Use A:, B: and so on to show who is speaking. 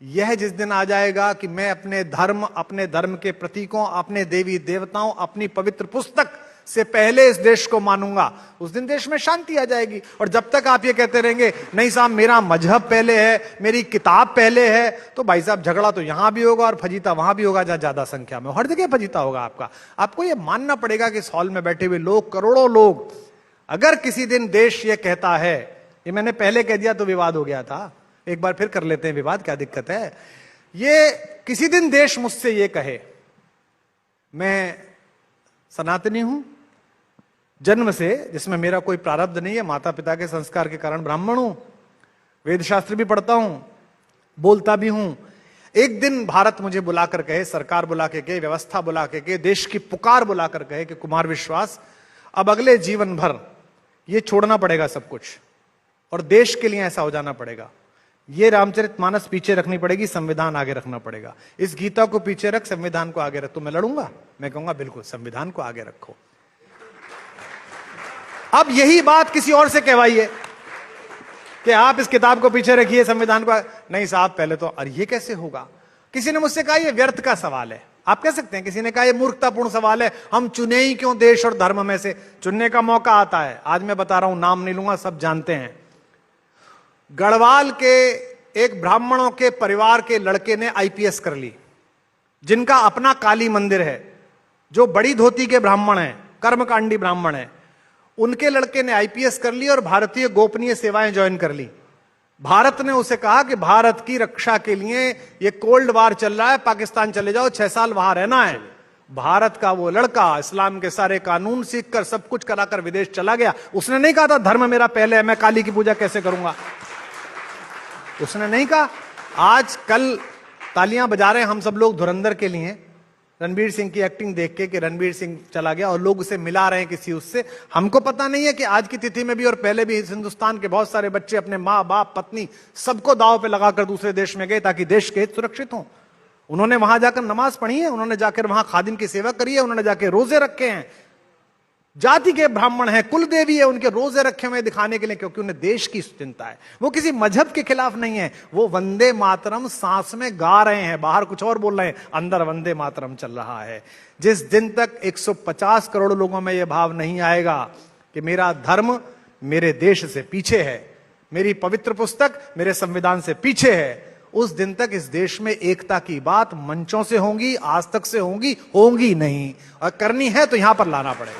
A: यह जिस दिन आ जाएगा कि मैं अपने धर्म के प्रतीकों, अपने देवी देवताओं, अपनी पवित्र पुस्तक से पहले इस देश को मानूंगा, उस दिन देश में शांति आ जाएगी। और जब तक आप ये कहते रहेंगे नहीं साहब मेरा मजहब पहले है, मेरी किताब पहले है, तो भाई साहब झगड़ा तो यहां भी होगा और फजीता वहां भी होगा, जहां ज्यादा संख्या में, हर जगह फजीता होगा आपका। आपको ये मानना पड़ेगा कि इस हॉल में बैठे हुए लोग, करोड़ों लोग, अगर किसी दिन देश ये कहता है, ये मैंने पहले कह दिया तो विवाद हो गया था, एक बार फिर कर लेते हैं विवाद, क्या दिक्कत है। ये किसी दिन देश मुझसे ये कहे मैं सनातनी हूं जन्म से, जिसमें मेरा कोई प्रारब्ध नहीं है, माता पिता के संस्कार के कारण ब्राह्मण हूं, वेद शास्त्र भी पढ़ता हूं, बोलता भी हूं, एक दिन भारत मुझे बुलाकर कहे, सरकार बुला के कहे, व्यवस्था बुला के कहे, देश की पुकार बुलाकर कहे कि कुमार विश्वास अब अगले जीवन भर ये छोड़ना पड़ेगा सब कुछ और देश के लिए ऐसा हो जाना पड़ेगा, ये रामचरितमानस पीछे रखनी पड़ेगी, संविधान आगे रखना पड़ेगा, इस गीता को पीछे रख, संविधान को आगे रख। तो मैं लड़ूंगा, मैं कहूंगा बिल्कुल संविधान को आगे रखो। अब यही बात किसी और से कहवाइए कि आप इस किताब को पीछे रखिए, संविधान को नहीं साहब पहले तो, और ये कैसे होगा। किसी ने मुझसे कहा ये व्यर्थ का सवाल है, आप कह सकते हैं, किसी ने कहा ये मूर्खतापूर्ण सवाल है, हम चुने ही क्यों देश और धर्म में से। चुनने का मौका आता है, आज मैं बता रहा हूं, नाम नहीं लूंगा, सब जानते हैं। गढ़वाल के एक ब्राह्मणों के परिवार के लड़के ने आईपीएस कर ली, जिनका अपना काली मंदिर है, जो बड़ी धोती के ब्राह्मण हैं, कर्मकांडी ब्राह्मण हैं, उनके लड़के ने आईपीएस कर ली और भारतीय गोपनीय सेवाएं ज्वाइन कर ली। भारत ने उसे कहा कि भारत की रक्षा के लिए ये कोल्ड वार चल रहा है, पाकिस्तान चले जाओ, 6 साल वहां रहना है। भारत का वो लड़का इस्लाम के सारे कानून सीखकर सब कुछ कराकर विदेश चला गया। उसने नहीं कहा था धर्म मेरा पहले है, मैं काली की पूजा कैसे करूंगा, उसने नहीं कहा। आज कल तालियां बजा रहे हैं हम सब लोग धुरंधर के लिए, रणबीर सिंह की एक्टिंग देख के कि रणबीर सिंह चला गया और लोग उसे मिला रहे हैं किसी उससे। हमको पता नहीं है कि आज की तिथि में भी और पहले भी हिंदुस्तान के बहुत सारे बच्चे अपने माँ बाप पत्नी सबको दांव पे लगाकर दूसरे देश में गए ताकि देश के हित सुरक्षित हों। उन्होंने वहां जाकर नमाज पढ़ी है, उन्होंने जाकर वहां खादिम की सेवा करी है, उन्होंने जाकर रोजे रखे हैं, जाति के ब्राह्मण हैं, कुल देवी है, उनके रोजे रखे हुए दिखाने के लिए, क्योंकि उन्हें देश की चिंता है। वो किसी मजहब के खिलाफ नहीं है, वो वंदे मातरम सांस में गा रहे हैं, बाहर कुछ और बोल रहे हैं, अंदर वंदे मातरम चल रहा है। जिस दिन तक 150 करोड़ लोगों में यह भाव नहीं आएगा कि मेरा धर्म मेरे देश से पीछे है, मेरी पवित्र पुस्तक मेरे संविधान से पीछे है, उस दिन तक इस देश में एकता की बात मंचों से होंगी, आज तक से होंगी नहीं, और करनी है तो यहां पर लाना पड़ेगा।